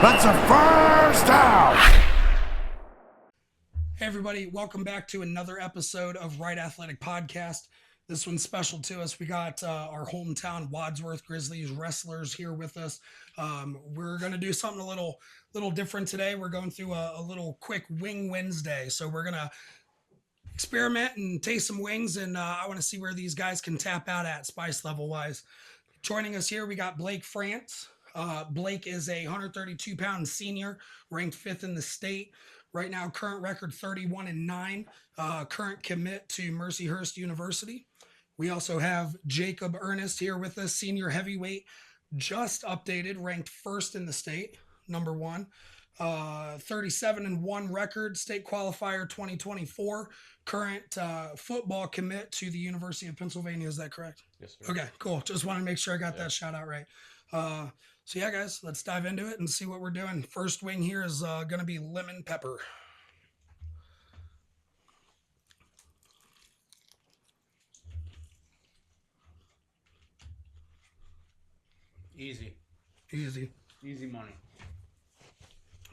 That's a first down. Hey everybody, welcome back to another episode of Right Athletic Podcast. This one's special to us. We got our hometown Wadsworth Grizzlies wrestlers here with us. We're going to do something a little different today. We're going through a little quick Wing Wednesday. So we're going to experiment and taste some wings, and I want to see where these guys can tap out at spice level wise. Joining us here, we got Blake Frantz. Blake is a 132-pound senior, ranked 5th in the state. Right now, current record 31-9. Current commit to Mercyhurst University. We also have Jacob Earnest here with us, senior heavyweight, just updated, ranked 1st in the state, number 1. 37-1 record, state qualifier 2024. Current football commit to the University of Pennsylvania. Is that correct? Yes, sir. Okay, cool. Just want to make sure I got that shout out right. So yeah, guys, let's dive into it and see what we're doing. First wing here is going to be lemon pepper. Easy money.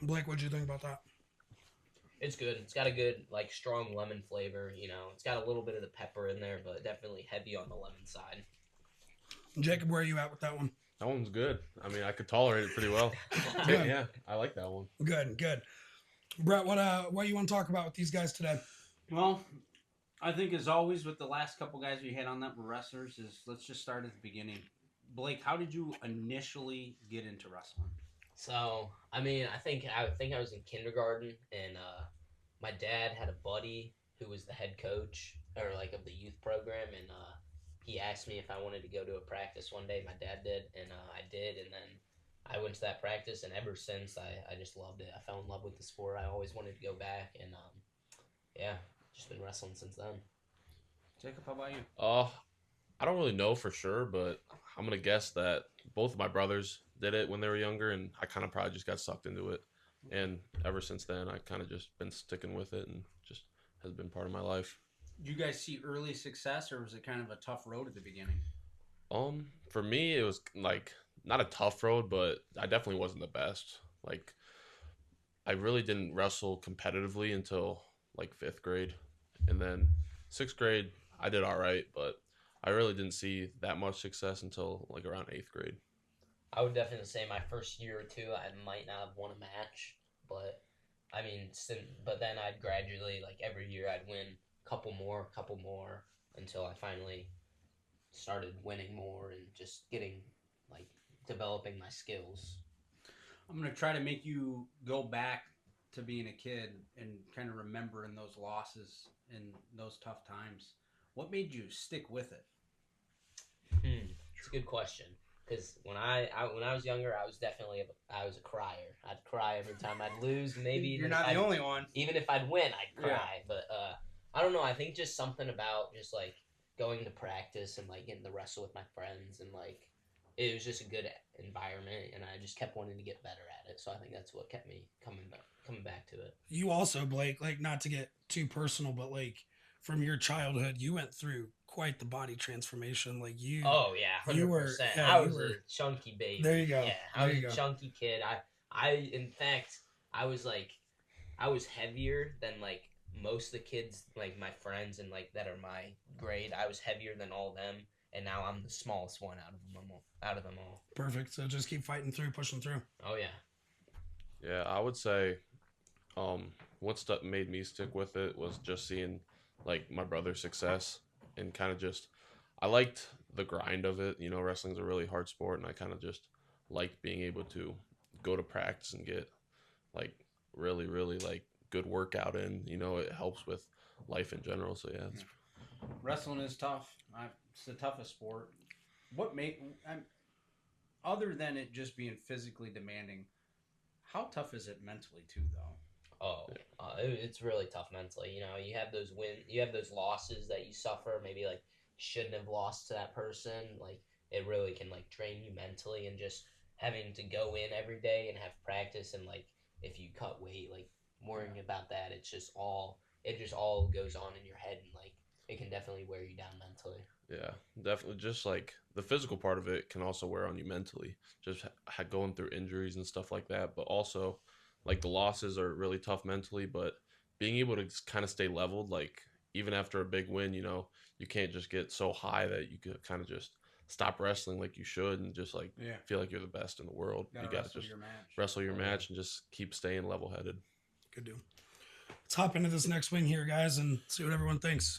Blake, what'd you think about that? It's good. It's got a good, strong lemon flavor. It's got a little bit of the pepper in there, but definitely heavy on the lemon side. Jacob, where are you at with that one? That one's good. I mean, I could tolerate it pretty well. Yeah, I like that one. Good. Brett, what you want to talk about with these guys today? Well, I think as always with the last couple guys we had on that were wrestlers, let's just start at the beginning. Blake, how did you initially get into wrestling? So, I mean, I think I was in kindergarten, and my dad had a buddy who was the head coach of the youth program, and he asked me if I wanted to go to a practice one day. My dad did, and I did, and then I went to that practice, and ever since I just loved it. I fell in love with the sport. I always wanted to go back, and just been wrestling since then. Jacob, how about you? I don't really know for sure, but I'm gonna guess that both of my brothers did it when they were younger, and I kind of probably just got sucked into it. And ever since then, I kind of just been sticking with it, and just has been part of my life. Did you guys see early success, or was it kind of a tough road at the beginning? For me, it was not a tough road, but I definitely wasn't the best. I really didn't wrestle competitively until 5th grade, and then 6th grade I did all right, but I really didn't see that much success until around 8th grade. I would definitely say my first year or two, I might not have won a match, but then I'd gradually, every year I'd win a couple more, until I finally started winning more and just getting, developing my skills. I'm going to try to make you go back to being a kid and kind of remembering those losses and those tough times. What made you stick with it? It's a good question. Because when I was younger, I was a crier. I'd cry every time I'd lose. Maybe you're not the only one. Even if I'd win, I'd cry. Yeah. But I don't know. I think just something about just going to practice and getting to wrestle with my friends, and it was just a good environment, and I just kept wanting to get better at it. So I think that's what kept me coming back to it. You also, Blake, not to get too personal, but from your childhood, you went through quite the body transformation. Oh yeah, 100%. You were. I was a chunky baby. There you go. Yeah, I was a chunky kid. In fact, I was heavier than most of the kids, my friends and that are my grade. I was heavier than all of them, and now I'm the smallest one out of them all. Perfect. So just keep fighting through, pushing through. Oh yeah. Yeah, I would say what stuff made me stick with it was just seeing my brother's success, and kind of just I liked the grind of it. Wrestling's a really hard sport, and I kind of just liked being able to go to practice and get really, really good workout in. It helps with life in general. So yeah, Wrestling is tough. It's the toughest sport. Other than it just being physically demanding, how tough is it mentally too, though? It's really tough mentally. You have those you have those losses that you suffer. Maybe shouldn't have lost to that person. It really can drain you mentally, and just having to go in every day and have practice, and if you cut weight, worrying about that, it just all goes on in your head, and it can definitely wear you down mentally. Yeah, definitely. Just like the physical part of it can also wear on you mentally, just going through injuries and stuff like that. But also, like the losses are really tough mentally, but being able to kind of stay leveled, like even after a big win, you can't just get so high that you could kind of just stop wrestling like you should and just like Yeah. feel like you're the best in the world. Gotta You got to wrestle just your match. wrestle your Oh, yeah. match and just keep staying level headed. Good deal. Let's hop into this next wing here, guys, and see what everyone thinks.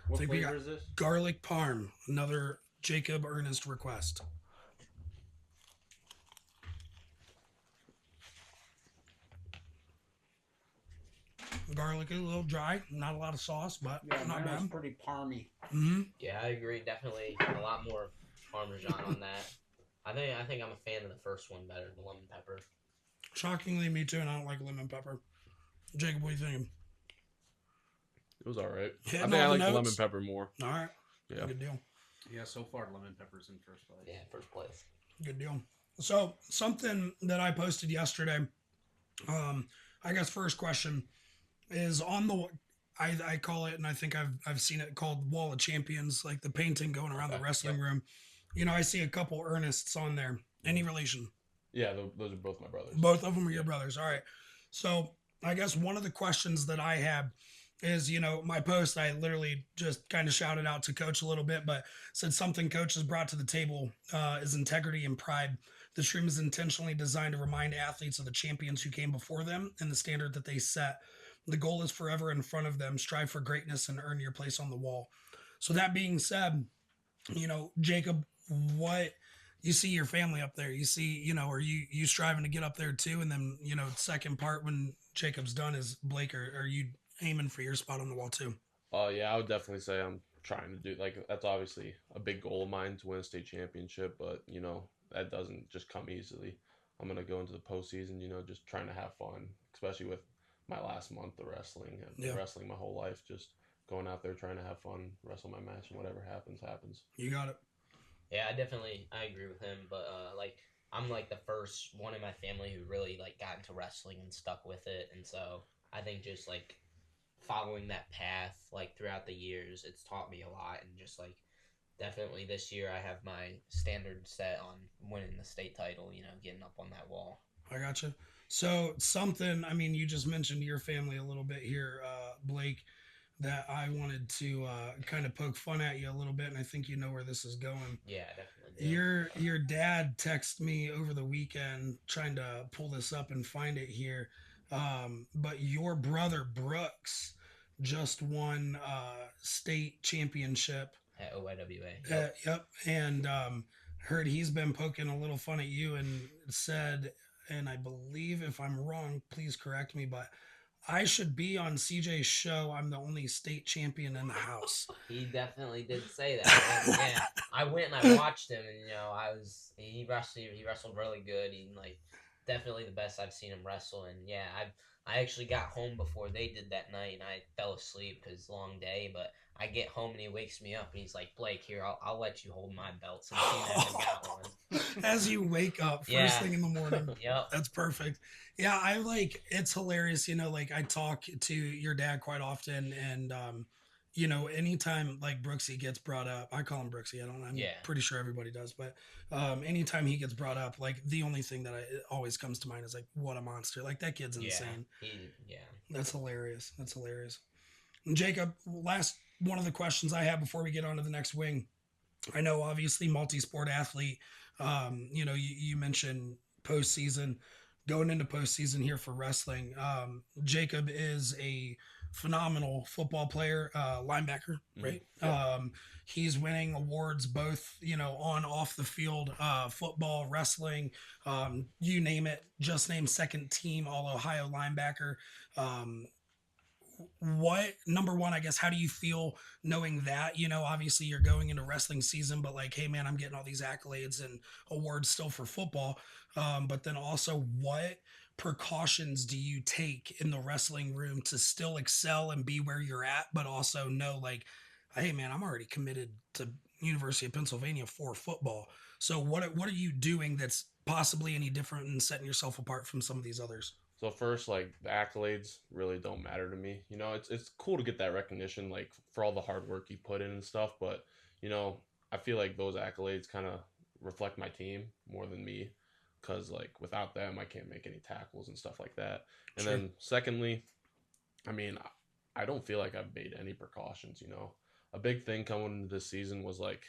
What think we flavor got is this? Garlic parm, another Jacob Earnest request. Garlic is a little dry, not a lot of sauce, but Yeah, not mine was bad. pretty parmy. Mm-hmm. Yeah, I agree. Definitely a lot more Parmesan on that. I think I'm a fan of the first one better, the lemon pepper. Shockingly, me too, and I don't like lemon pepper. Jacob, what are you thinking? It was all right. I Hitting think I all the like the lemon notes? pepper more. All right. Yeah. Good deal. Yeah, so far lemon pepper's in first place. Yeah, first place. Good deal. So something that I posted yesterday, I guess first question is on the I call it, and I think I've seen it called Wall of Champions, like the painting going around the Okay, wrestling room. I see a couple Earnests on there. Any relation? Yeah, those are both my brothers. Both of them are your brothers. All right. So I guess one of the questions that I have is, my post, I literally just kind of shouted out to Coach a little bit, but said something Coach has brought to the table is integrity and pride. The stream is intentionally designed to remind athletes of the champions who came before them and the standard that they set. The goal is forever in front of them. Strive for greatness and earn your place on the wall. So that being said, Jacob, what you see your family up there, you see, are you striving to get up there too? And then, second part when Jacob's done is Blake, are you aiming for your spot on the wall too? Yeah, I would definitely say I'm trying to do that's obviously a big goal of mine to win a state championship, but that doesn't just come easily. I'm gonna go into the postseason, just trying to have fun, especially with my last month of wrestling. I've been wrestling my whole life, just going out there trying to have fun, wrestle my match, and whatever happens, happens. You got it. Yeah, I agree with him, but I'm like the first one in my family who really like got into wrestling and stuck with it, and so I think just like following that path like throughout the years, it's taught me a lot, and just like definitely this year I have my standard set on winning the state title, getting up on that wall. I gotcha. So you just mentioned your family a little bit here, Blake, that I wanted to kind of poke fun at you a little bit, and I think you know where this is going. Yeah, definitely. Do. Your dad texted me over the weekend trying to pull this up and find it here, but your brother Brooks just won state championship At OIWA. Yep. And heard he's been poking a little fun at you and said, and I believe if I'm wrong, please correct me, but I should be on CJ's show. I'm the only state champion in the house. He definitely did say that. And, yeah, I went and I watched him, and he wrestled really good. He definitely the best I've seen him wrestle. And yeah, I actually got home before they did that night, and I fell asleep because it's a long day. But I get home and he wakes me up and he's like, Blake, here, I'll let you hold my belt since you haven't got one. As you wake up first thing in the morning. Yep. That's perfect. Yeah, it's hilarious. I talk to your dad quite often, and anytime like Brooksy gets brought up, I call him Brooksy. I'm pretty sure everybody does, but anytime he gets brought up, like the only thing that always comes to mind is like, what a monster! Like that kid's insane. That's hilarious. That's hilarious. And Jacob, last one of the questions I have before we get on to the next wing. I know obviously multi-sport athlete. You mentioned postseason, going into postseason here for wrestling. Jacob is a phenomenal football player, linebacker, right? Yeah. He's winning awards both, on off the field, football, wrestling, you name it. Just named second team All Ohio linebacker. What number one, I guess, how do you feel knowing that, obviously you're going into wrestling season, but like, hey man, I'm getting all these accolades and awards still for football. But then also what precautions do you take in the wrestling room to still excel and be where you're at, but also know like, hey man, I'm already committed to University of Pennsylvania for football. So what are you doing that's possibly any different in setting yourself apart from some of these others? So first, like the accolades really don't matter to me. It's cool to get that recognition, like for all the hard work you put in and stuff. But I feel like those accolades kind of reflect my team more than me, because like without them, I can't make any tackles and stuff like that. And Sure. then secondly, I mean, I don't feel like I've made any precautions. A big thing coming into this season was like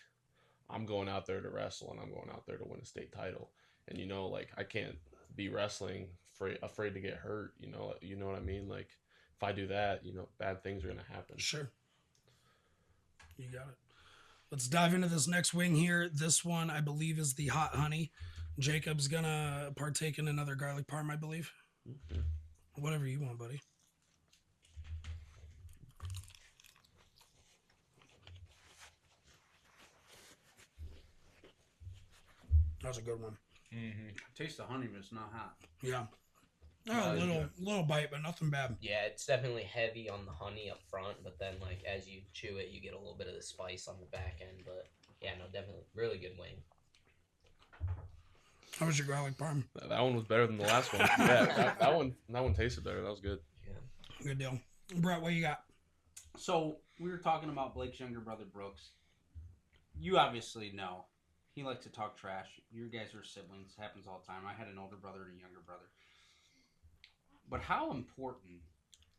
I'm going out there to wrestle and I'm going out there to win a state title. And like I can't be wrestling afraid to get hurt. You know what I mean? Like if I do that, bad things are gonna happen. Sure. You got it. Let's dive into this next wing here. This one, I believe, is the hot honey. Jacob's gonna partake in another garlic parm, I believe. Mm-hmm. Whatever you want, buddy. That was a good one. Taste the honey, but it's not hot. Yeah. Oh, a little bite, but nothing bad. Yeah, it's definitely heavy on the honey up front, but then like as you chew it, you get a little bit of the spice on the back end. But yeah, no, definitely really good wing. How was your garlic parm? That one was better than the last one. Yeah, that one tasted better. That was good. Yeah. Good deal. Brett, what you got? So we were talking about Blake's younger brother Brooks. You obviously know he likes to talk trash. You guys are siblings. Happens all the time. I had an older brother and a younger brother. But how important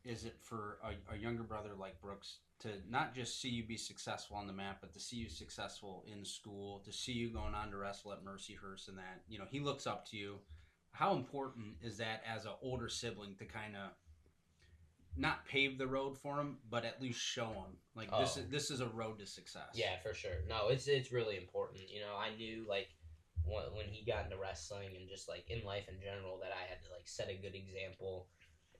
is it for a younger brother like Brooks to not just see you be successful on the mat, but to see you successful in school, to see you going on to wrestle at Mercyhurst and that? He looks up to you. How important is that as an older sibling to kind of not pave the road for him, but at least show him like this is a road to success? Yeah, for sure. No, it's really important. I knew like when he got into wrestling and just like in life in general that I had to like set a good example,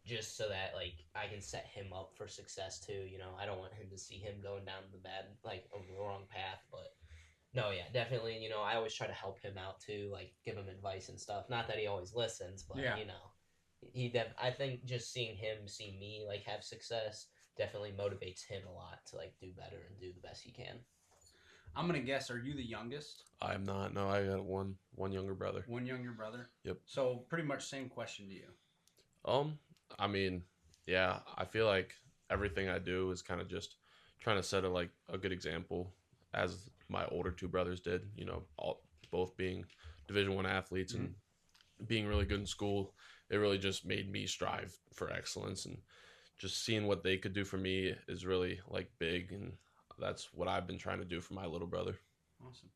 just so that like I can set him up for success too. I don't want him to see him going down the wrong path. But no, yeah, definitely. I always try to help him out too, like give him advice and stuff. Not that he always listens, but yeah. I think just seeing him see me like have success definitely motivates him a lot to like do better and do the best he can. I'm gonna guess. Are you the youngest? I'm not. No, I got one younger brother. One younger brother. Yep. So pretty much same question to you. I mean, yeah, I feel like everything I do is kind of just trying to set a good example, as my older two brothers did. Both being Division I athletes and being really good in school. It really just made me strive for excellence, and just seeing what they could do for me is really like big, and that's what I've been trying to do for my little brother. Awesome.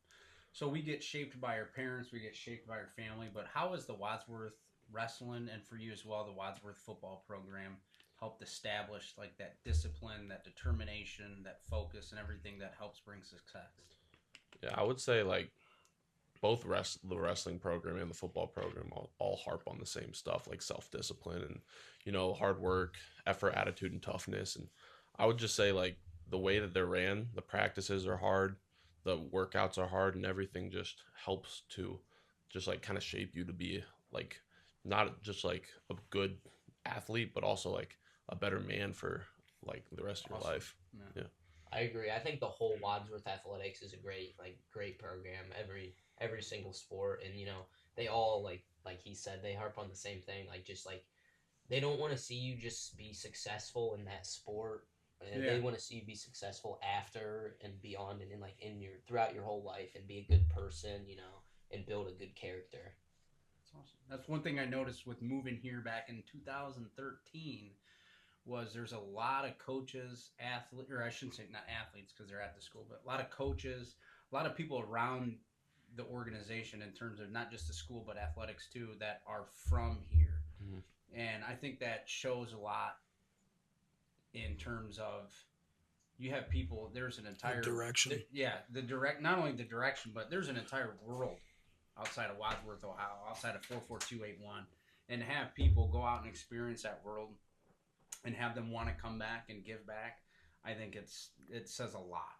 So we get shaped by our parents, we get shaped by our family, but how is the Wadsworth Wrestling, and for you as well, the Wadsworth football program, helped establish like that discipline, that determination, that focus, and everything that helps bring success? Yeah, I would say like both the wrestling program and the football program all harp on the same stuff, like self-discipline and hard work, effort, attitude, and toughness. And I would just say like the way that they're ran, the practices are hard, the workouts are hard, and everything just helps to just like kind of shape you to be like not just like a good athlete, but also like a better man for like the rest of your life. Yeah. I agree. I think the whole Wadsworth Athletics is a great program. Every single sport, and they all like he said, they harp on the same thing. Like just like they don't want to see you just be successful in that sport. And they want to see you be successful after and beyond, and in your throughout your whole life, and be a good person, and build a good character. That's awesome. That's one thing I noticed with moving here back in 2013 was there's a lot of coaches, or I shouldn't say not athletes because they're at the school, but a lot of coaches, a lot of people around the organization in terms of not just the school but athletics too, that are from here. And I think that shows a lot in terms of you have people, there's an entire direction. Not only the direction, but there's an entire world outside of Wadsworth, Ohio, outside of 44281, and have people go out and experience that world and have them want to come back and give back. I think it says a lot.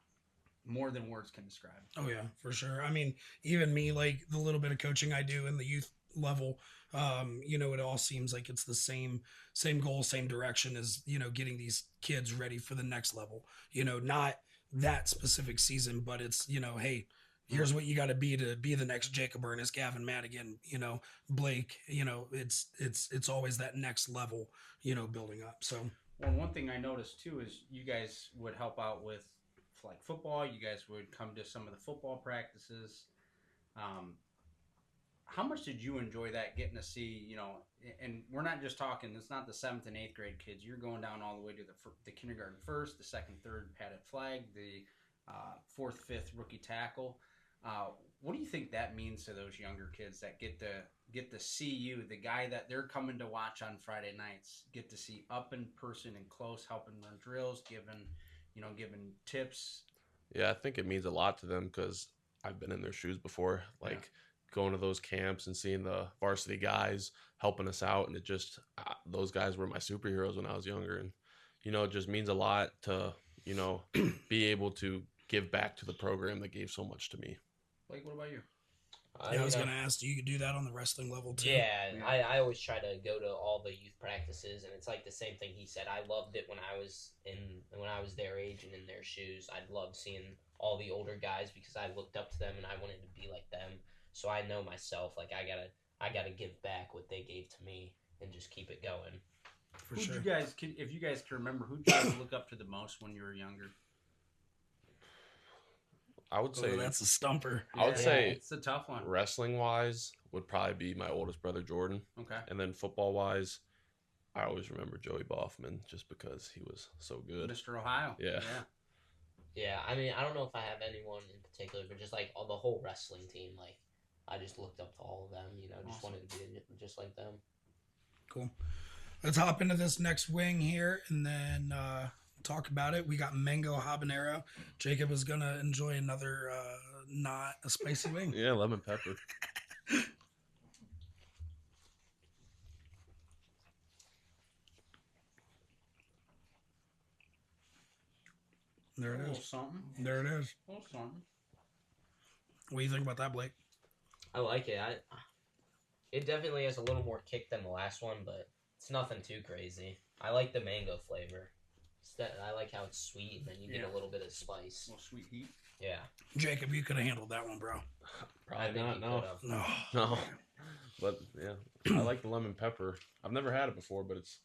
More than words can describe. Oh yeah, for sure. I mean, even me, like the little bit of coaching I do in the youth level, it all seems like it's the same goal, same direction as, getting these kids ready for the next level, not that specific season, but it's, hey, here's what you got to be the next Jacob Earnest, Gavin Madigan, Blake, it's always that next level, building up. So well, one thing I noticed too is you guys would help out with flag football. You guys would come to some of the football practices. How much did you enjoy that, getting to see, and we're not just talking, it's not the 7th and 8th grade kids. You're going down all the way to the kindergarten first, the 2nd, 3rd padded flag, the 4th, 5th rookie tackle. What do you think that means to those younger kids that get to see you, the guy that they're coming to watch on Friday nights, get to see up in person and close, helping run drills, giving tips? Yeah, I think it means a lot to them because I've been in their shoes before, like going to those camps and seeing the varsity guys helping us out, and it just those guys were my superheroes when I was younger, and it just means a lot to be able to give back to the program that gave so much to me. Blake, what about you? I was going to ask, do you do that on the wrestling level too? Yeah, I always try to go to all the youth practices, and it's like the same thing he said. I loved it when I was their age and in their shoes. I loved seeing all the older guys because I looked up to them and I wanted to be like them. So I know myself, like I gotta give back what they gave to me and just keep it going. For sure. If you guys can remember, who did you look up to the most when you were younger? I would say that's a stumper. I would say it's a tough one. Wrestling wise would probably be my oldest brother Jordan. Okay. And then football wise, I always remember Joey Boffman just because he was so good. Mr. Ohio. Yeah. Yeah, I mean, I don't know if I have anyone in particular, but just like the whole wrestling team, like I just looked up to all of them, just Awesome. wanted to be just like them. Cool. Let's hop into this next wing here and then talk about it. We got mango habanero. Jacob is going to enjoy another not a spicy wing. Yeah, lemon pepper. There A it little is. something. There it is. A little something. What do you think about that, Blake? I like it. It definitely has a little more kick than the last one, but it's nothing too crazy. I like the mango flavor. I like how it's sweet, and then you get a little bit of spice. A little sweet heat. Yeah. Jacob, you could have handled that one, bro. Probably not, no. No. No. But yeah, I like the lemon pepper. I've never had it before, but it's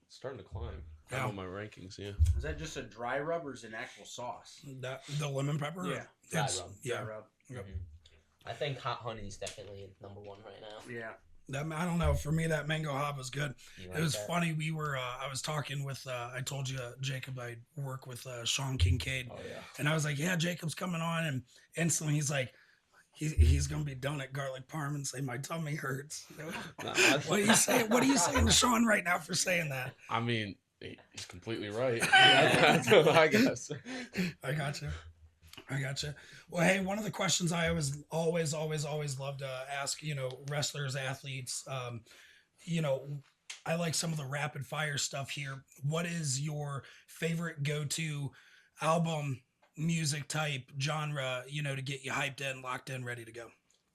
starting to climb. Yeah. On my rankings, yeah. Is that just a dry rub or is it an actual sauce? The lemon pepper? Yeah. Dry It's, rub. yeah. Dry rub. Yep. I think hot honey is definitely number one right now. Yeah. I don't know. For me, that mango hab was good. You It like was that? funny. We were, I was talking with, I told you, Jacob, I work with Sean Kincaid. Oh yeah. And I was like, yeah, Jacob's coming on. And instantly he's like, he's going to be done at garlic parm and say, my tummy hurts. What are you saying? What are you saying to Sean right now for saying that? I mean, he's completely right. That's what I guess. I got you. Well, hey, one of the questions I always love to ask, wrestlers, athletes, I like some of the rapid fire stuff here. What is your favorite go-to album, music type, genre, to get you hyped in, locked in, ready to go?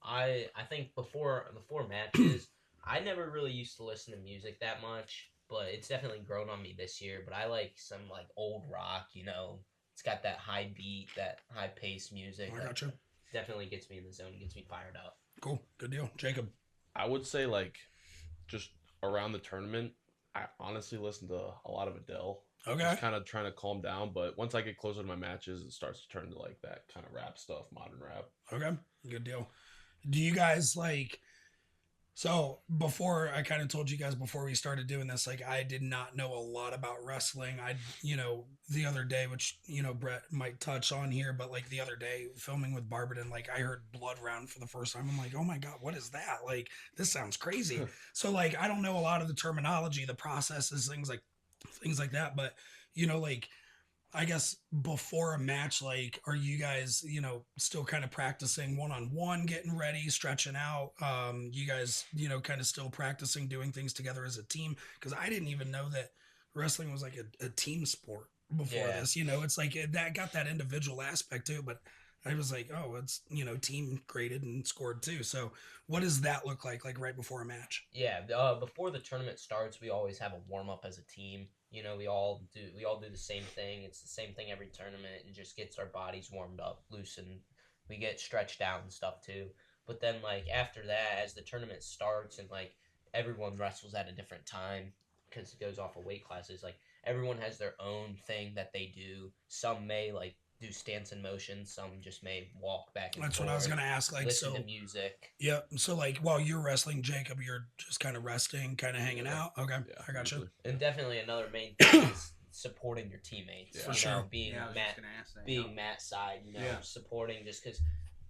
I think before matches, I never really used to listen to music that much, but it's definitely grown on me this year. But I like some like old rock, It's got that high beat, that high pace music. I got you. Definitely gets me in the zone, gets me fired up. Cool. Good deal. Jacob. I would say just around the tournament, I honestly listen to a lot of Adele. Okay. Just kind of trying to calm down, but once I get closer to my matches, it starts to turn to like that kind of rap stuff, modern rap. Okay. Good deal. Do you guys so before I kind of told you guys before we started doing this, I did not know a lot about wrestling. The other day, which, Brett might touch on here, but the other day filming with Barberton, I heard Blood Round for the first time. I'm like, oh my God, what is that? This sounds crazy. So I don't know a lot of the terminology, the processes, things like that. But, I guess before a match, are you guys, still kind of practicing one-on-one, getting ready, stretching out? You guys, kind of still practicing doing things together as a team? Because I didn't even know that wrestling was a team sport before this. It's that got that individual aspect too, but I was like, oh, it's, team graded and scored too. So what does that look like right before a match? Yeah, before the tournament starts, we always have a warm up as a team. We all do the same thing. It's the same thing every tournament. It just gets our bodies warmed up, loosened. We get stretched out and stuff too. But then after that, as the tournament starts and everyone wrestles at a different time because it goes off of weight classes. Everyone has their own thing that they do. Some may do do stance and motion. Some just may walk back and That's forth. what I was gonna ask. Like, listen so to music. yeah. So like, while you're wrestling, Jacob, you're just kind of resting, kind of hanging Yeah. out. Okay, Yeah, I got you. usually. And definitely another main thing is supporting your teammates. Yeah. For sure. Being Yeah, I was Matt, just gonna ask that. being Matt's side. Yeah. Supporting just because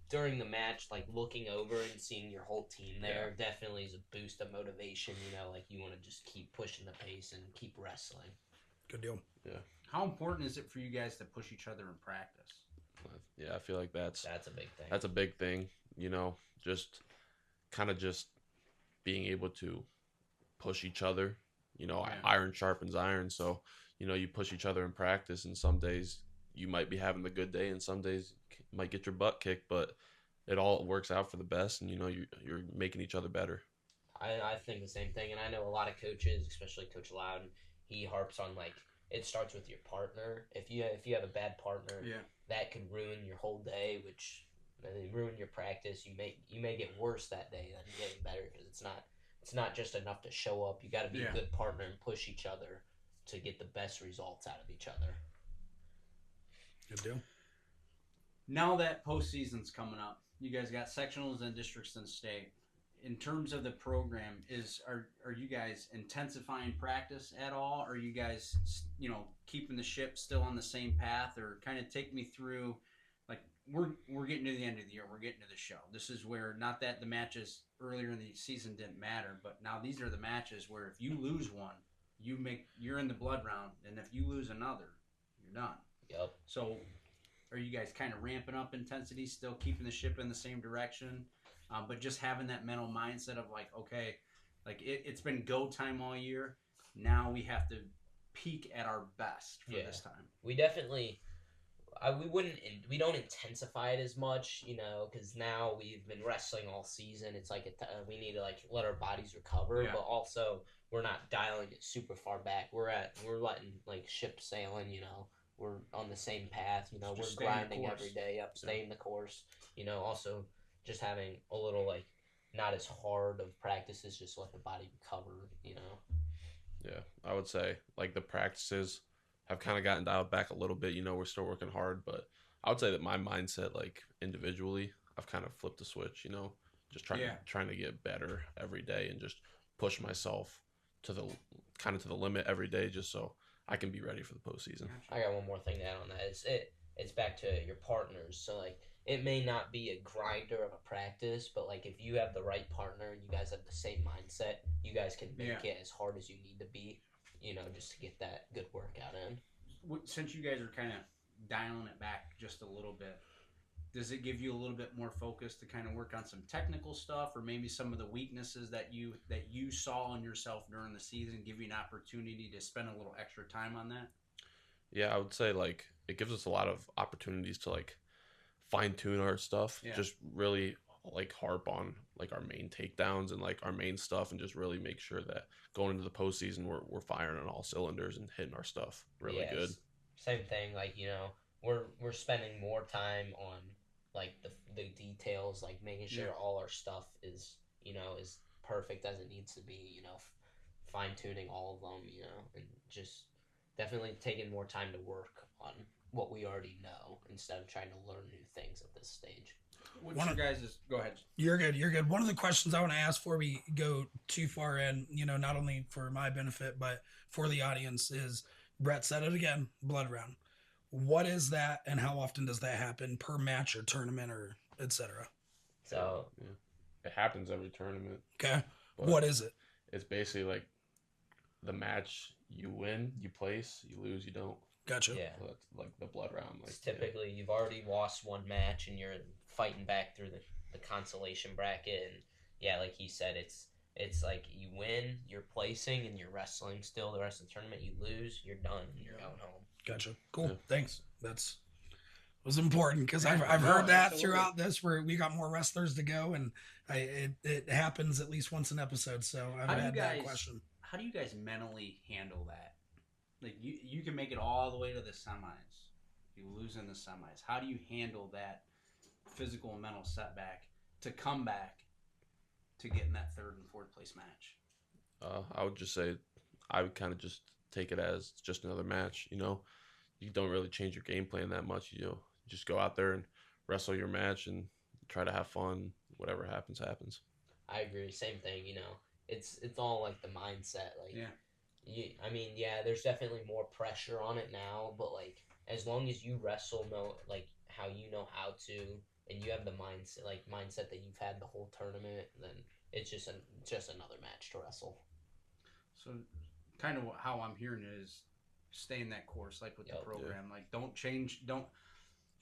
during the match, like looking over and seeing your whole team there definitely is a boost of motivation. Like you want to just keep pushing the pace and keep wrestling. Good deal. How important is it for you guys to push each other in practice? Yeah, I feel like that's a big thing. a big thing. Just kind of just being able to push each other. Iron sharpens iron. So, you push each other in practice, and some days you might be having the good day, and some days you might get your butt kicked, but it all works out for the best, and you're making each other better. I think the same thing, and I know a lot of coaches, especially Coach Loudon, he harps on like it starts with your partner. If you have a bad partner, that can ruin your whole day, which ruin your practice. You may get worse that day than getting better because it's not just enough to show up. You got to be a good partner and push each other to get the best results out of each other. Good deal. Now that postseason's coming up, you guys got sectionals and districts and state. In terms of the program, are you guys intensifying practice at all? Are you guys, keeping the ship still on the same path? Or kind of take me through, like, we're getting to the end of the year. We're getting to the show. This is where, not that the matches earlier in the season didn't matter, but now these are the matches where if you lose one, you're in the blood round, and if you lose another, you're done. Yep. So are you guys kind of ramping up intensity, still keeping the ship in the same direction? But just having that mental mindset of like, okay, like it's been go time all year. Now we have to peak at our best for this time. We definitely, we don't intensify it as much, because now we've been wrestling all season. It's like we need to like let our bodies recover, but also we're not dialing it super far back. We're letting like ship sailing, We're on the same path, we're grinding every day, staying the course, also just having a little, like, not as hard of practices, just let the body recover, Yeah, I would say, like, the practices have kind of gotten dialed back a little bit. We're still working hard, but I would say that my mindset, like, individually, I've kind of flipped the switch, just trying to get better every day and just push myself to the limit every day just so I can be ready for the postseason. I got one more thing to add on that. It's back to your partners. So, like, it may not be a grinder of a practice, but, like, if you have the right partner and you guys have the same mindset, you guys can make it as hard as you need to be, just to get that good workout in. Since you guys are kind of dialing it back just a little bit, does it give you a little bit more focus to kind of work on some technical stuff, or maybe some of the weaknesses that you saw in yourself during the season give you an opportunity to spend a little extra time on that? Yeah, I would say, like, it gives us a lot of opportunities to, like, fine-tune our stuff, just really, like, harp on, like, our main takedowns and, like, our main stuff, and just really make sure that going into the postseason we're firing on all cylinders and hitting our stuff really good. Same thing, like, we're spending more time on, like, the details, like making sure all our stuff is is perfect as it needs to be, fine-tuning all of them, and just definitely taking more time to work on what we already know instead of trying to learn new things at this stage. Go ahead. You're good. One of the questions I want to ask before we go too far in, not only for my benefit, but for the audience is, Brett said it again, blood round. What is that, and how often does that happen per match or tournament or etc.? So it happens every tournament. Okay. What is it? It's basically like the match, you win, you place, you lose, you don't. Gotcha. Yeah. So that's like the blood round. Like, it's typically you've already lost one match and you're fighting back through the consolation bracket, and like he said, it's like you win, you're placing, and you're wrestling still the rest of the tournament. You lose, you're done, and you're going home. Gotcha. Cool. Yeah. Thanks. Was important because I've heard that throughout this, where we got more wrestlers to go, and it happens at least once an episode. So I've had that question. How do you guys mentally handle that? Like you can make it all the way to the semis, you lose in the semis. How do you handle that physical and mental setback to come back to get in that third and fourth place match? I would just say I would kind of just take it as just another match. you don't really change your game plan that much. You just go out there and wrestle your match and try to have fun. Whatever happens, happens. I agree. Same thing. It's all like the mindset. Like, there's definitely more pressure on it now, but like as long as you wrestle, like how you know how to, and you have the mindset that you've had the whole tournament, then it's just another match to wrestle. So, kind of how I'm hearing it is stay in that course, like with the program. Like, don't change.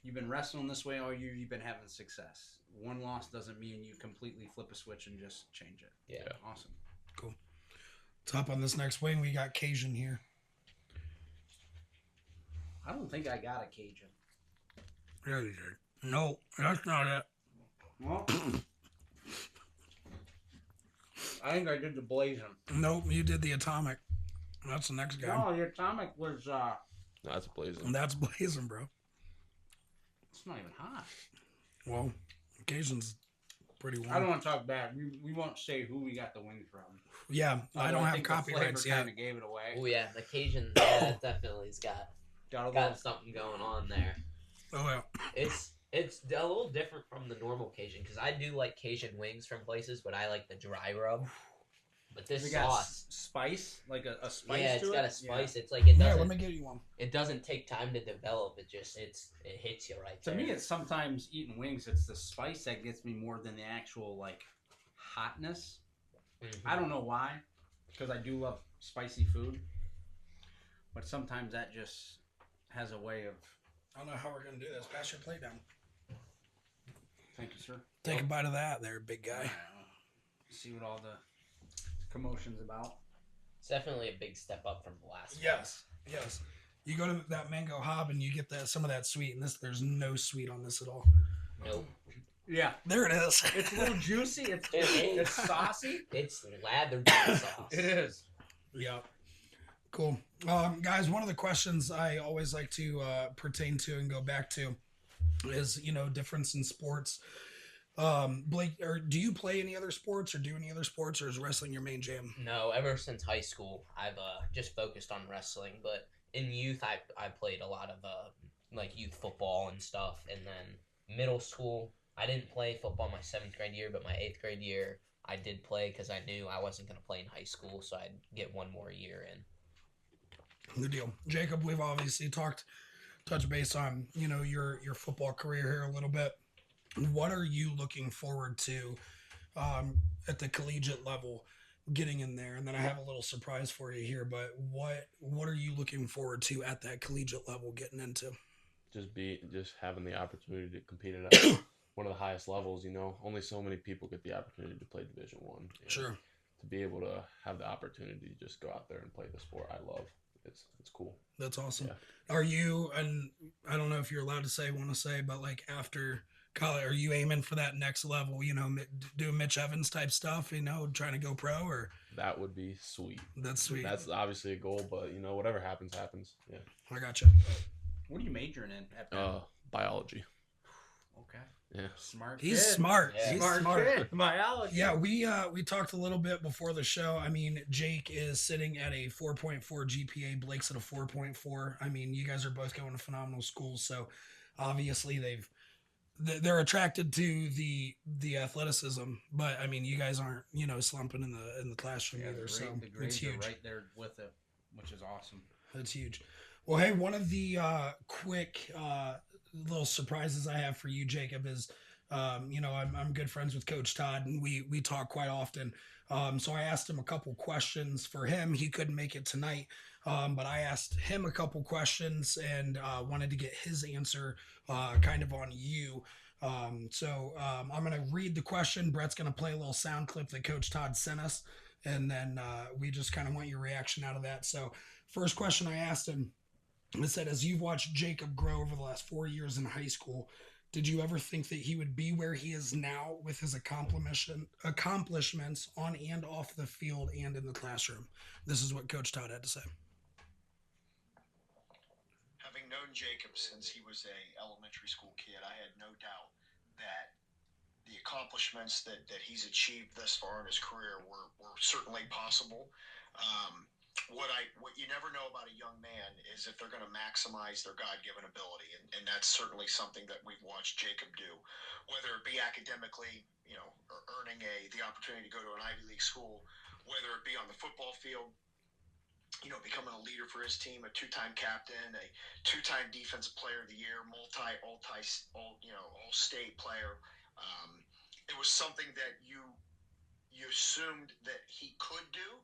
You've been wrestling this way all year. You've been having success. One loss doesn't mean you completely flip a switch and just change it. Yeah. Awesome. Cool. Top on this next wing, we got Cajun here. I don't think I got a Cajun. Yeah, you did. No, that's not it. Well, I think I did the Blazing. Nope, you did the Atomic. That's the next guy. No, the Atomic was, No, that's Blazing. That's Blazing, bro. it's not even hot. Well, Cajun's pretty warm. I don't want to talk bad. We won't say who we got the wing from. Yeah, I don't have think copyrights the yet. kind of gave it away. Oh yeah, the Cajun definitely's got Got something going on there. Oh, yeah. It's a little different from the normal Cajun because I do like Cajun wings from places, but I like the dry rub. But this sauce, spice, like a spice. yeah, it's to got it? a spice. It's like it Yeah, doesn't. let me get you one. It doesn't take time to develop. It hits you right To there. me, it's sometimes eating wings. It's the spice that gets me more than the actual like hotness. Mm-hmm. I don't know why, because I do love spicy food, but sometimes that just has a way of. I don't know how we're going to do this. Pass your plate down. Thank you, sir. Take a bite of that there, big guy. See what all the commotion's about. It's definitely a big step up from the last one. Yes. You go to that mango hob and you get some of that sweet, and there's no sweet on this at all. Nope. Yeah, There it is. it's a little juicy. It's saucy. It's lathered in sauce. It is. Yeah. Cool. Guys, one of the questions I always like to pertain to and go back to is, difference in sports. Blake, or do you play any other sports or do any other sports, or is wrestling your main jam? No, ever since high school, I've just focused on wrestling. But in youth, I played a lot of like youth football and stuff. And then middle school, I didn't play football my 7th grade year, but my 8th grade year, I did play because I knew I wasn't going to play in high school, so I'd get one more year in. Good deal. Jacob, we've obviously touch base on, your football career here a little bit. What are you looking forward to at the collegiate level getting in there? And then I have a little surprise for you here, but what are you looking forward to at that collegiate level getting into? Just having the opportunity to compete at one of the highest levels. Only so many people get the opportunity to play Division I. Sure. To be able to have the opportunity to just go out there and play the sport I love, it's cool. That's awesome. Yeah. Are you, and I don't know if you're allowed to want to say, but like after college, are you aiming for that next level, doing Mitch Evans type stuff, trying to go pro, or? That would be sweet. That's sweet. That's obviously a goal, but whatever happens, happens. Yeah. I gotcha. What are you majoring in at that? Biology. Okay. Yeah. Smart. He's kid. smart. Yeah. He's Smart kid. Biology. Yeah, we talked a little bit before the show. I mean, Jake is sitting at a 4.4 GPA. Blake's at a 4.4. I mean, you guys are both going to phenomenal schools, so obviously they're attracted to the athleticism. But I mean, you guys aren't slumping in the classroom either. So the grades it's huge. are right there with it, which is awesome. That's huge. Well, hey, one of the quick little surprises I have for you, Jacob, is, I'm good friends with Coach Todd, and we talk quite often. So I asked him a couple questions for him. He couldn't make it tonight, but I asked him a couple questions and wanted to get his answer kind of on you. So I'm going to read the question. Brett's going to play a little sound clip that Coach Todd sent us, and then we just kind of want your reaction out of that. So first question I asked him, it said, as you've watched Jacob grow over the last 4 years in high school, did you ever think that he would be where he is now with his accomplishments on and off the field and in the classroom? This is what Coach Todd had to say. Having known Jacob since he was a elementary school kid, I had no doubt that the accomplishments that he's achieved thus far in his career were certainly possible. what you never know about a young man is if they're going to maximize their God-given ability, and that's certainly something that we've watched Jacob do, whether it be academically, or earning the opportunity to go to an Ivy League school, whether it be on the football field, becoming a leader for his team, a two-time captain, a two-time defensive player of the year, all-state player. It was something that you assumed that he could do,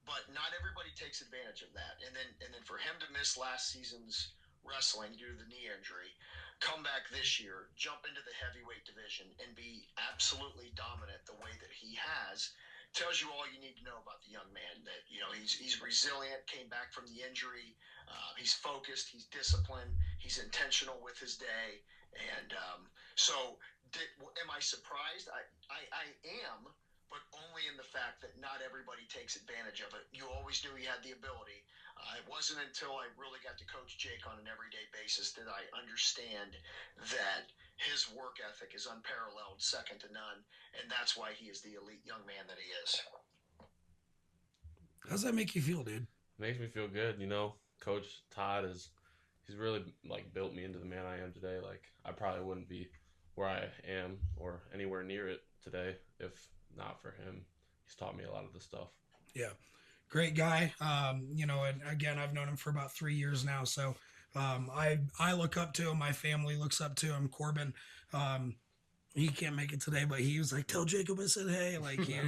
but not everybody takes advantage of that. And then for him to miss last season's wrestling due to the knee injury, come back this year, jump into the heavyweight division, and be absolutely dominant the way that he has, tells you all you need to know about the young man. That he's resilient, came back from the injury, he's focused, he's disciplined, he's intentional with his day, and am I surprised? I am, but only in the fact that not everybody takes advantage of it. You always knew he had the ability. It wasn't until I really got to coach Jake on an everyday basis that I understand that his work ethic is unparalleled, second to none, and that's why he is the elite young man that he is. How's that make you feel, dude? Makes me feel good. Coach Todd he's really built me into the man I am today. I probably wouldn't be where I am or anywhere near it today if not for him. He's taught me a lot of this stuff. Yeah. Great guy. And again, I've known him for about 3 years now. So I look up to him. My family looks up to him. Corbin, he can't make it today, but he was like, tell Jacob I said, hey,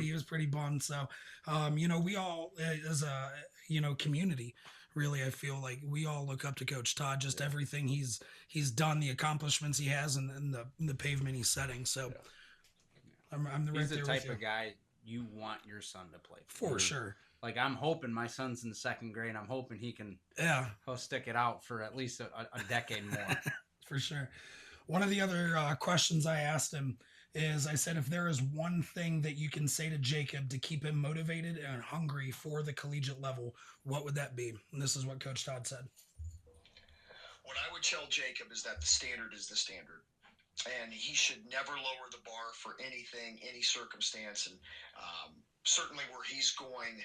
he was pretty bummed. So, we all as a, community, really, I feel like we all look up to Coach Todd, just everything he's done, the accomplishments he has, and the pavement he's setting. So I'm He's right the there type with of guy you want your son to play for sure. I'm hoping my son's in second grade. I'm hoping he'll stick it out for at least a decade more. For sure. One of the other questions I asked him is, I said, if there is one thing that you can say to Jacob to keep him motivated and hungry for the collegiate level, what would that be? And this is what Coach Todd said. What I would tell Jacob is that the standard is the standard. And he should never lower the bar for anything, any circumstance. And certainly where he's going,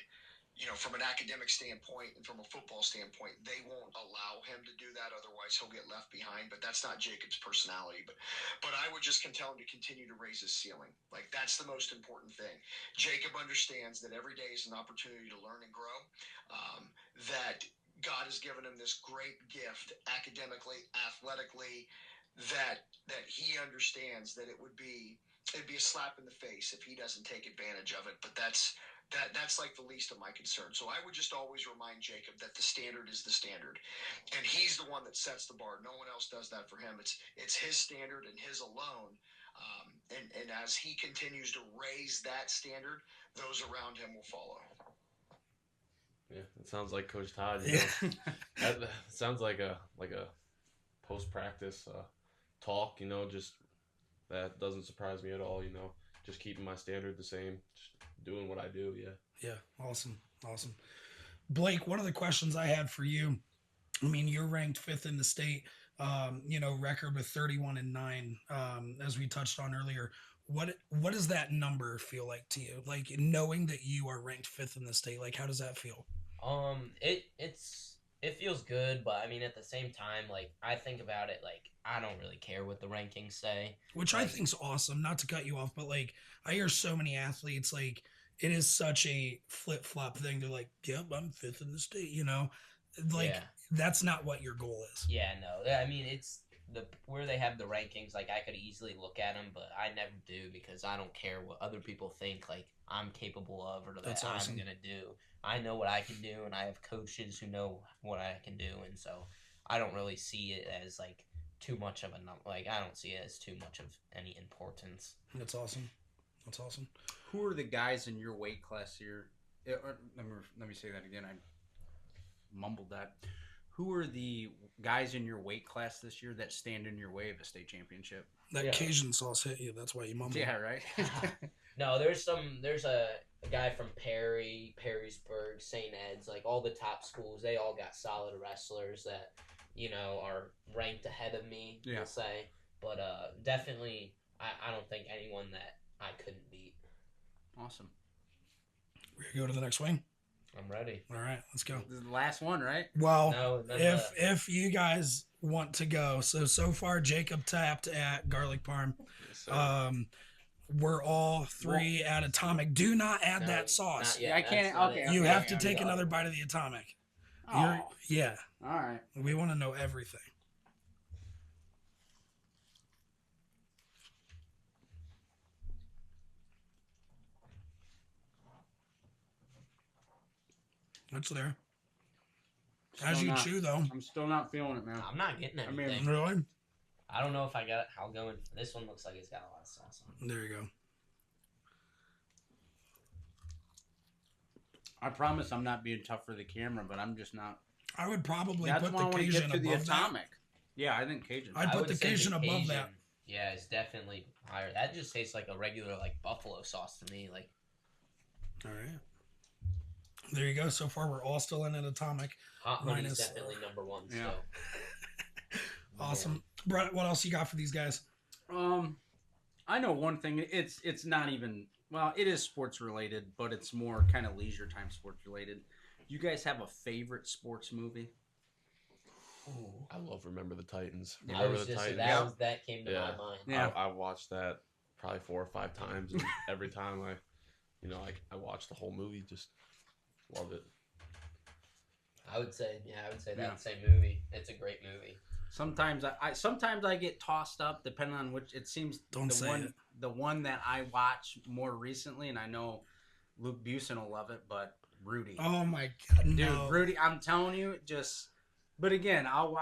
from an academic standpoint and from a football standpoint, they won't allow him to do that. Otherwise, he'll get left behind. But that's not Jacob's personality. But I would just tell him to continue to raise his ceiling. That's the most important thing. Jacob understands that every day is an opportunity to learn and grow. That God has given him this great gift academically, athletically, that he understands that it'd be a slap in the face if he doesn't take advantage of it. But that's the least of my concern. So I would just always remind Jacob that the standard is the standard, and he's the one that sets the bar. No one else does that for him. It's his standard and his alone. And as he continues to raise that standard, those around him will follow. Yeah, it sounds like Coach Todd. That sounds like a post-practice talk. Just that doesn't surprise me at all. Just keeping my standard the same, just doing what I do. Yeah, awesome. Blake, one of the questions I had for you, you're ranked 5th in the state, record with 31-9, as we touched on earlier. What does that number feel like to you? Knowing that you are ranked 5th in the state, how does that feel? It feels good, but at the same time, I think about it, I don't really care what the rankings say. Which I think's awesome, not to cut you off, but I hear so many athletes, it is such a flip-flop thing. They're like, yep, I'm 5th in the state, That's not what your goal is. Yeah, no. It's where they have the rankings, I could easily look at them, but I never do because I don't care what other people think, I'm capable of or that I'm going to do. I know what I can do, and I have coaches who know what I can do, and so I don't really see it as, too much of a number. I don't see it as too much of any importance. That's awesome. Who are the guys in your weight class here? Let me say that again. I mumbled that. Who are the guys in your weight class this year that stand in your way of a state championship? That Cajun sauce hit you. That's why you mumbled. Yeah, right. No, there's a guy from Perrysburg, St. Ed's, all the top schools. They all got solid wrestlers that are ranked ahead of me. Yeah. We'll say, but definitely, I don't think anyone that I couldn't beat. Awesome. We're gonna go to the next wing. I'm ready. All right, let's go. This is the last one, right? Well, No, then if you guys want to go, so far Jacob tapped at garlic parm. Yes, sir. We're all three at atomic. Do not add No, that sauce. not yet. I That's can't- not okay, it. You okay, have to I'm take done. another bite of the atomic. Oh, Yeah, all right. we want to know everything. What's there? As Still you not- chew, though. I'm still not feeling it, man. I'm not getting I mean- anything. Really? I don't know if I got it. I'll go in. This one looks like it's got a lot of sauce on it. There you go. I promise I'm not being tough for the camera, but I'm just not. I would probably That's put why I the want to Cajun get to the above that. atomic. Yeah, I think Cajun. I'd I put would the say Cajun above that. Yeah, it's definitely higher. That just tastes like a regular like buffalo sauce to me. Like All right. There you go. So far, we're all still in an atomic. hot honey's Minus- definitely number one. Yeah. So Awesome. Brett, what else you got for these guys? I know one thing. It's not even. Well, it is sports related, but it's more kind of leisure time sports related. You guys have a favorite sports movie? I love Remember the Titans. I Remember was the just Titans. that came to Yeah. my mind. Yeah. I watched that probably 4 or 5 times, and every time I watched the whole movie, just love it. I would say Yeah. that same movie. It's a great movie. Sometimes I get tossed up depending on which. It seems Don't the say one it. the one that I watch more recently, and I know Luke Busen will love it, but Rudy. Oh my God, Dude, no. Rudy, I'm telling you, just. But again, I'll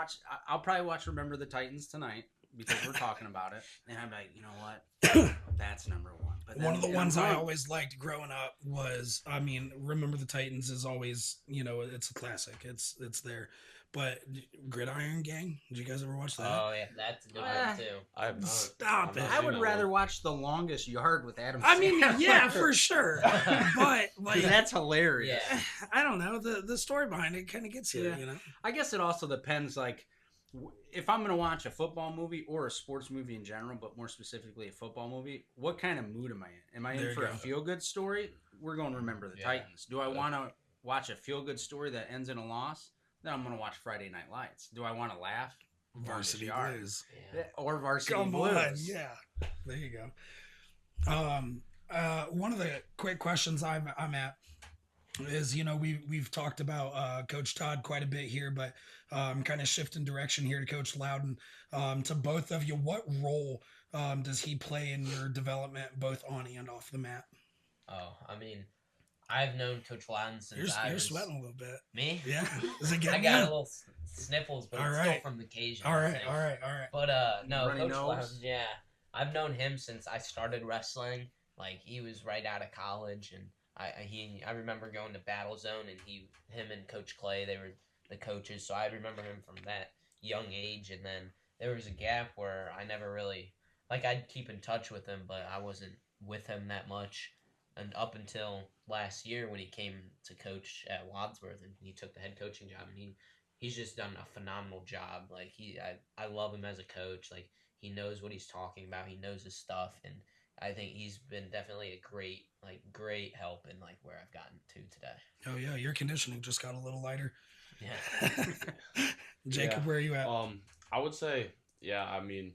probably watch Remember the Titans tonight because we're talking about it, and I'm like, you know what, that's number one. But One of the then- ones and I I'm always liked growing up was, Remember the Titans is always, it's a classic. It's there. But Gridiron Gang, did you guys ever watch that? Oh yeah, that's a good one too. I have not. Stop I've it. not I seen would that rather one. watch The Longest Yard with Adam. I mean, Sandler. yeah, for sure. But like, That's hilarious. Yeah. I don't know. The story behind it kind of gets you, Yeah. you know. I guess it also depends, like, if I'm going to watch a football movie or a sports movie in general, but more specifically a football movie, what kind of mood am I in? Am I There in you for a go. feel-good story? We're going to Remember the Yeah. Titans. Do I Yeah. want to watch a feel-good story that ends in a loss? Then I'm going to watch Friday Night Lights. Do I want to laugh? Varsity Yard. Blues. Yeah. Or Varsity Come Blues. on, yeah. There you go. One of the quick questions I'm at is, we've talked about Coach Todd quite a bit here, but kind of shifting direction here to Coach Loudon. To both of you, what role does he play in your development, both on and off the mat? Oh, I mean, I've known Coach Loudon since You're, I you're was sweating a little bit. me. Yeah. Is it I getting got a you? little sniffles, but All it's right. still from the Cajun. All I right, think. all right, all right. But no, Runny Coach nose? Loudon, yeah, I've known him since I started wrestling. Like he was right out of college, and I remember going to Battle Zone, and him and Coach Clay, they were the coaches, so I remember him from that young age. And then there was a gap where I never really I'd keep in touch with him, but I wasn't with him that much. And up until last year when he came to coach at Wadsworth and he took the head coaching job, and he's just done a phenomenal job. Like I love him as a coach. Like he knows what he's talking about. He knows his stuff, and I think he's been definitely a great help in where I've gotten to today. Oh yeah, your conditioning just got a little lighter. Yeah. Jacob, Yeah. where are you at? I would say, yeah. I mean,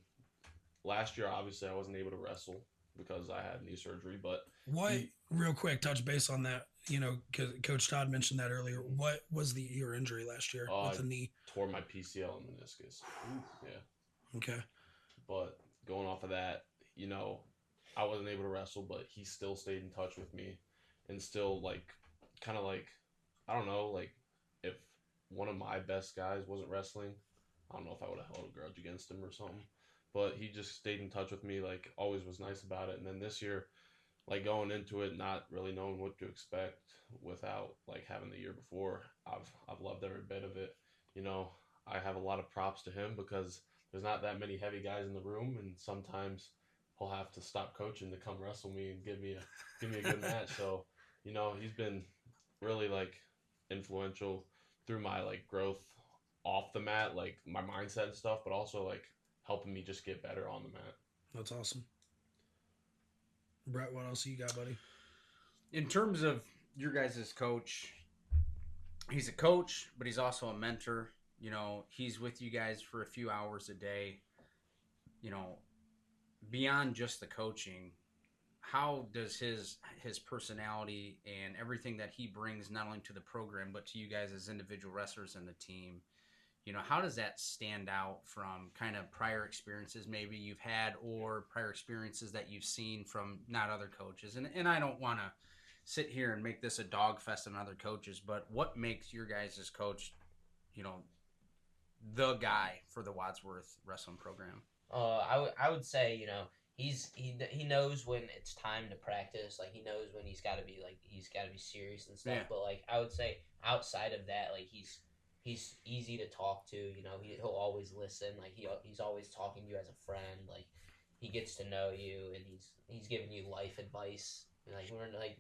last year obviously I wasn't able to wrestle because I had knee surgery, but What, real quick, touch base on that, because Coach Todd mentioned that earlier. What was your injury last year with the knee? tore my PCL and meniscus. Yeah. Okay. But going off of that, I wasn't able to wrestle, but he still stayed in touch with me and still I don't know, if one of my best guys wasn't wrestling, I don't know if I would have held a grudge against him or something. But he just stayed in touch with me, always was nice about it. And then this year, going into it, not really knowing what to expect without having the year before, I've loved every bit of it. I have a lot of props to him because there's not that many heavy guys in the room, and sometimes he'll have to stop coaching to come wrestle me and give me a good match. So, he's been really influential through my growth off the mat, my mindset and stuff, but also helping me just get better on the mat. That's awesome. Brett, what else you got, buddy? In terms of your guys' coach, he's a coach, but he's also a mentor. You know, he's with you guys for a few hours a day. You know, beyond just the coaching, how does his personality and everything that he brings not only to the program but to you guys as individual wrestlers and the team, you know, how does that stand out from kind of prior experiences maybe you've had or prior experiences that you've seen from not other coaches? And I don't want to sit here and make this a dog fest on other coaches, but what makes your guys' coach, you know, the guy for the Wadsworth Wrestling program? I would say, you know, he knows when it's time to practice. Like, he knows when he's got to be serious and stuff. Yeah. But like, I would say outside of that, like, he's easy to talk to. You know, he'll always listen. Like, he's always talking to you as a friend. Like, he gets to know you, and he's giving you life advice. Like, we're like,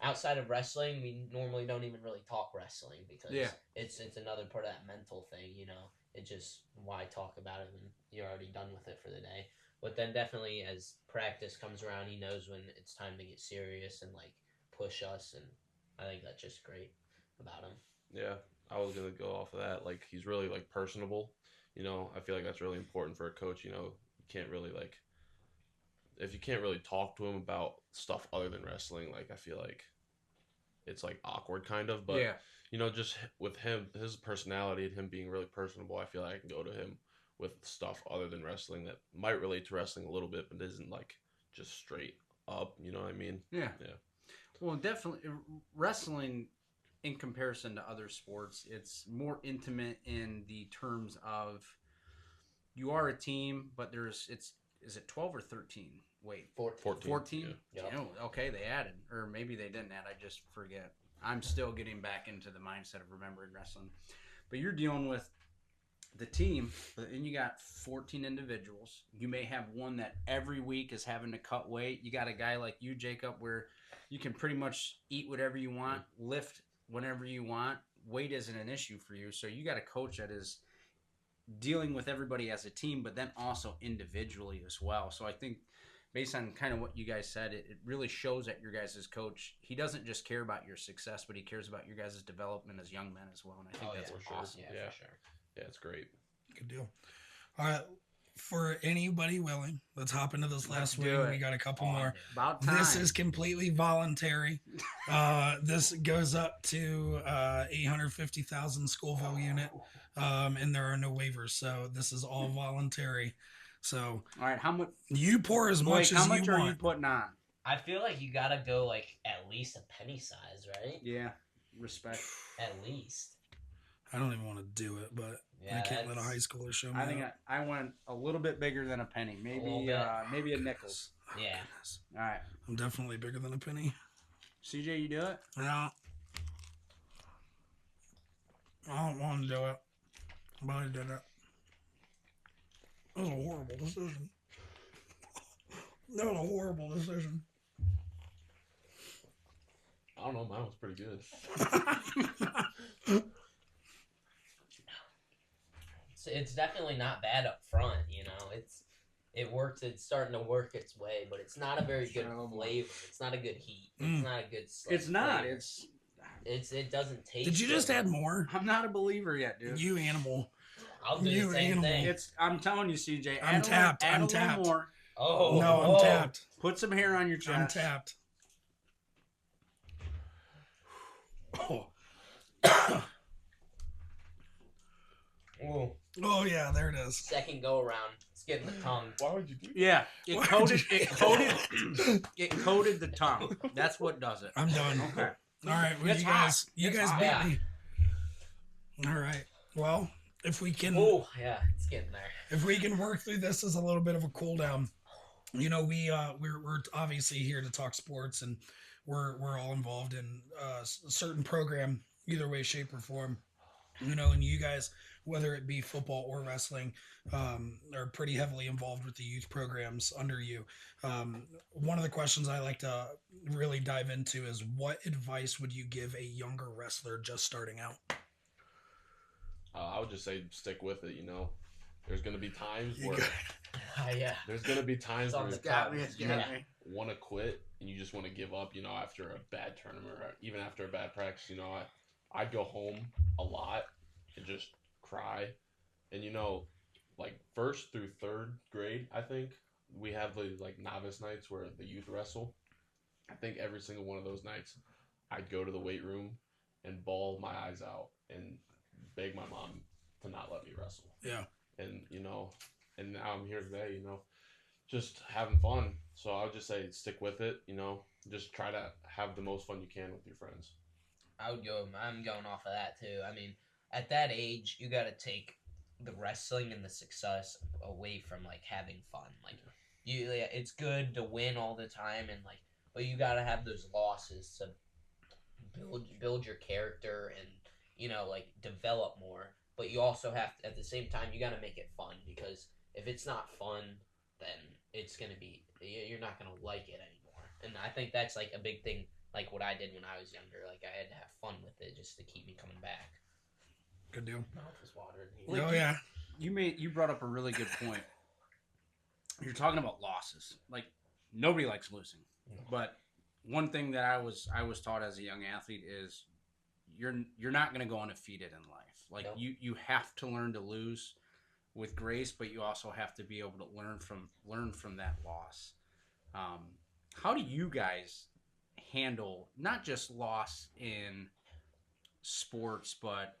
outside of wrestling, we normally don't even really talk wrestling because it's another part of that mental thing. You know, it just, why talk about it when you're already done with it for the day. But then definitely as practice comes around, he knows when it's time to get serious and like push us, and I think that's just great about him. Yeah, I was gonna go off of that. Like, he's really like personable. You know, I feel like that's really important for a coach. You know, you can't really like, if you can't really talk to him about stuff other than wrestling, like, I feel like it's like awkward kind of. But you know, just with him, his personality and him being really personable, I feel like I can go to him with stuff other than wrestling that might relate to wrestling a little bit, but isn't like just straight up. You know what I mean? Yeah. Yeah. Well, definitely wrestling in comparison to other sports, it's more intimate in the terms of you are a team, but is it 12 or 13? Wait, 14? Yeah. Okay, they added, or maybe they didn't add. I just forget. I'm still getting back into the mindset of remembering wrestling. But you're dealing with the team, and you got 14 individuals. You may have one that every week is having to cut weight. You got a guy like you, Jacob, where you can pretty much eat whatever you want, lift whenever you want. Weight isn't an issue for you. So you got a coach that is dealing with everybody as a team, but then also individually as well. So I think based on kind of what you guys said, it really shows that your guys' coach, he doesn't just care about your success, but he cares about your guys' development as young men as well. And I think that's awesome. Yeah, for sure. Yeah, it's great. Good deal. All right. For anybody willing, let's hop into this last week. We got a couple more. About time. This is completely voluntary. This goes up to 850,000 Scoville unit, and there are no waivers. So this is all voluntary. So all right, how much you pour as much as you want. How much are you putting on? I feel like you gotta go like at least a penny size, right? Yeah, respect. At least. I don't even want to do it, but I can't let a high schooler show me. I think I went a little bit bigger than a penny, maybe a nickel. Yeah. All right. I'm definitely bigger than a penny. CJ, you do it? No. I don't want to do it, but I did it. That was a horrible decision. That was a horrible decision. I don't know, mine was pretty good. It's definitely not bad up front, you know. It works. It's starting to work its way, but it's not a very good flavor. It's not a good heat. It's not a good. It's not. Flavor. It doesn't taste. Did you just add more? I'm not a believer yet, dude. You animal. I'll do the same thing. I'm telling you, CJ. I'm tapped. I'm tapped. More. Oh no, I'm tapped. Put some hair on your chest. I'm tapped. Oh. Oh yeah, there it is. Second go around. It's getting the tongue. Why would you do that? Yeah, it coated the tongue. That's what does it. I'm done. Okay. All right, well, you guys beat me. All right. Well, if we can. Oh yeah, it's getting there. If we can work through this as a little bit of a cool down, you know, we're obviously here to talk sports, and we're all involved in a certain program, either way, shape, or form. You know, and you guys, whether it be football or wrestling, are pretty heavily involved with the youth programs under you. One of the questions I like to really dive into is, what advice would you give a younger wrestler just starting out? I would just say stick with it. You know, there's gonna be times where there's gonna be times where you want to quit and you just want to give up. You know, after a bad tournament or even after a bad practice. You know, I'd go home a lot and just cry. And like first through third grade, I think we have the like novice nights where the youth wrestle. I think every single one of those nights, I'd go to the weight room and bawl my eyes out and beg my mom to not let me wrestle. Yeah. And and now I'm here today. Just having fun. So I would just say stick with it. Just try to have the most fun you can with your friends. I'm going off of that too. I mean, at that age, you got to take the wrestling and the success away from like having fun. Like it's good to win all the time but you got to have those losses to build your character and like develop more. But you also have to, at the same time, you got to make it fun, because if it's not fun, then it's gonna be, you're not gonna like it anymore. And I think that's like a big thing. Like what I did when I was younger, like I had to have fun with it just to keep me coming back. Good deal. Mouth is watering. Oh yeah. You brought up a really good point. You're talking about losses. Like nobody likes losing, but one thing that I was taught as a young athlete is you're not going to go undefeated in life. Like Nope. you have to learn to lose with grace, but you also have to be able to learn from that loss. How do you guys handle not just loss in sports, but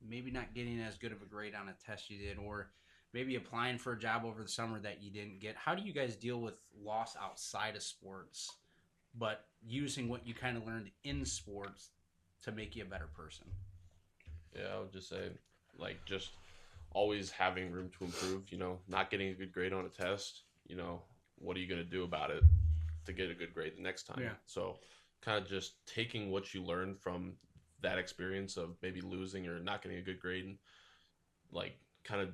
maybe not getting as good of a grade on a test you did, or maybe applying for a job over the summer that you didn't get? How do you guys deal with loss outside of sports, but using what you kind of learned in sports to make you a better person? Yeah, I would just say, like, just always having room to improve. Not getting a good grade on a test. What are you going to do about it to get a good grade the next time? Yeah. So kind of just taking what you learned from that experience of maybe losing or not getting a good grade, and like kind of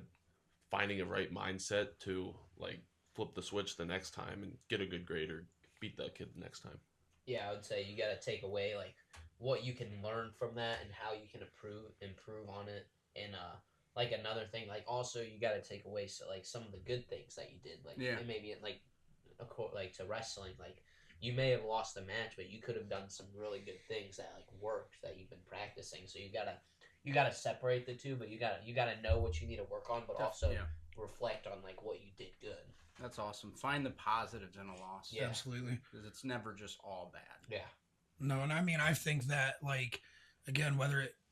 finding a right mindset to like flip the switch the next time and get a good grade or beat that kid the next time. Yeah, I would say you got to take away like what you can learn from that and how you can improve on it. And like another thing, like also you got to take away like some of the good things that you did, like and maybe like to wrestling, like you may have lost the match, but you could have done some really good things that like worked that you've been practicing. So you gotta separate the two, but you gotta know what you need to work on, but also reflect on like what you did good. That's awesome. Find the positives in a loss. Yeah. Absolutely. Because it's never just all bad. Yeah. No, and I mean, I think that, like, again,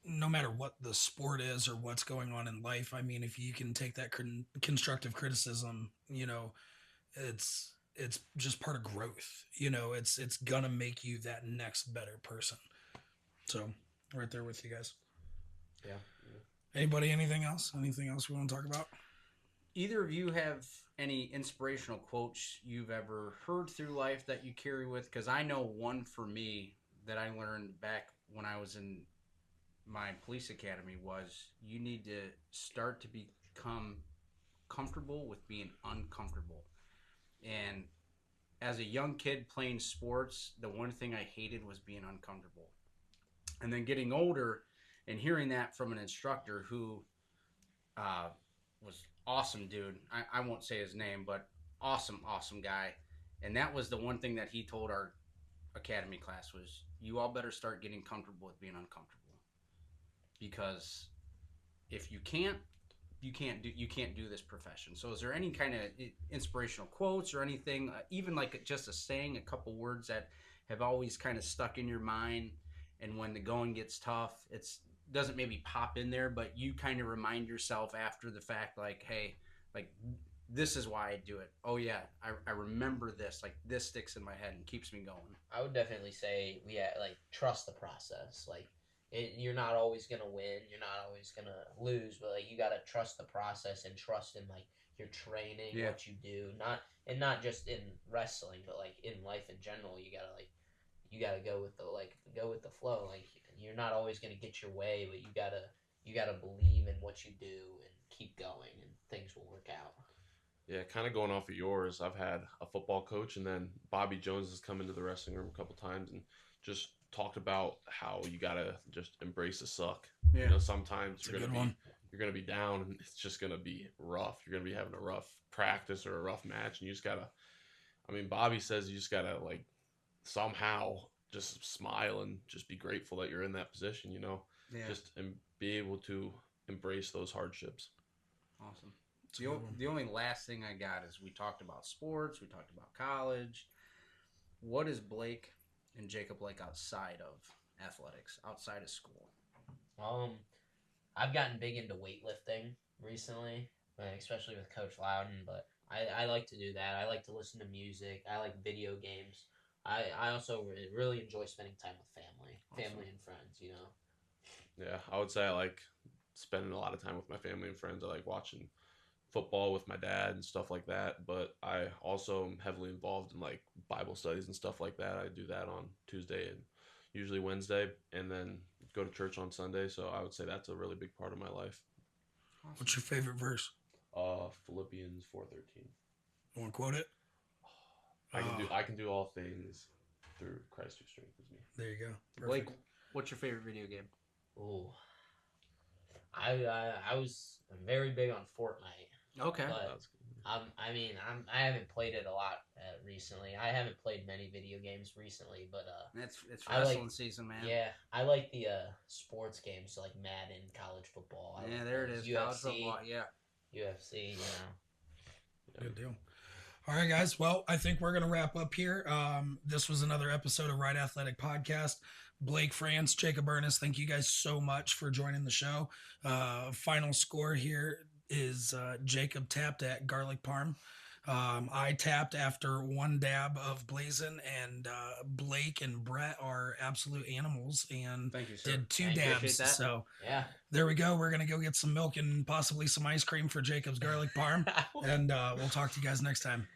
no matter what the sport is or what's going on in life, I mean, if you can take that constructive criticism, it's just part of growth. It's gonna make you that next better person. So, right there with you guys. Yeah. Anybody, anything else? Anything else we want to talk about? Either of you have any inspirational quotes you've ever heard through life that you carry with? Because I know one for me that I learned back when I was in my police academy was you need to start to become comfortable with being uncomfortable. And as a young kid playing sports, the one thing I hated was being uncomfortable. And then getting older and hearing that from an instructor who was awesome dude. I won't say his name, but awesome guy. And that was the one thing that he told our academy class was, you all better start getting comfortable with being uncomfortable. Because if you can't do this profession. So is there any kind of inspirational quotes or anything, even like just a saying, a couple words that have always kind of stuck in your mind, and when the going gets tough, it's doesn't maybe pop in there, but you kind of remind yourself after the fact, like, hey, like this is why I do it. Oh yeah, I remember this. Like this sticks in my head and keeps me going. I would definitely say, like trust the process. Like you're not always gonna win, you're not always gonna lose, but like you gotta trust the process and trust in like your training, what you do, not just in wrestling, but like in life in general. You gotta go with the flow. Like you're not always gonna get your way, but you gotta believe in what you do and keep going, and things will work out. Yeah, kind of going off of yours, I've had a football coach, and then Bobby Jones has come into the wrestling room a couple times and just talked about how you gotta just embrace the suck. Yeah. Sometimes It's you're gonna be down, and it's just gonna be rough. You're gonna be having a rough practice or a rough match, and you just gotta. I mean, Bobby says you just gotta like somehow just smile and just be grateful that you're in that position, you know, Yeah. just and be able to embrace those hardships. Awesome. The only last thing I got is we talked about sports, we talked about college. What is Blake and Jacob like outside of athletics, outside of school? I've gotten big into weightlifting recently, especially with Coach Loudon. But I like to do that. I like to listen to music. I like video games. I also really enjoy spending time with family and friends. You know. Yeah, I would say I like spending a lot of time with my family and friends. I like watching football with my dad and stuff like that. But I also am heavily involved in like Bible studies and stuff like that. I do that on Tuesday and usually Wednesday, and then go to church on Sunday. So I would say that's a really big part of my life. What's your favorite verse? Philippians 4:13. You want to quote it? I can do all things through Christ who strengthens me. There you go. Blake, Perfect. what's your favorite video game? Ooh. I was very big on Fortnite. Okay. But That's good. I haven't played it a lot recently. I haven't played many video games recently, but It's I wrestling like- season, man. yeah, I like the sports games so like Madden, college football. I Yeah, like there it those. is. College UFC, football. Yeah. UFC, you know. Good deal. All right, guys. Well, I think we're going to wrap up here. This was another episode of Right Athletic Podcast. Blake, Frantz, Jacob, Earnest, thank you guys so much for joining the show. Final score here is Jacob tapped at garlic parm. I tapped after one dab of blazing, and Blake and Brett are absolute animals and Thank you, sir. did two Thank you. dabs. Appreciate that. So Yeah. there we go. We're going to go get some milk and possibly some ice cream for Jacob's garlic parm. And we'll talk to you guys next time.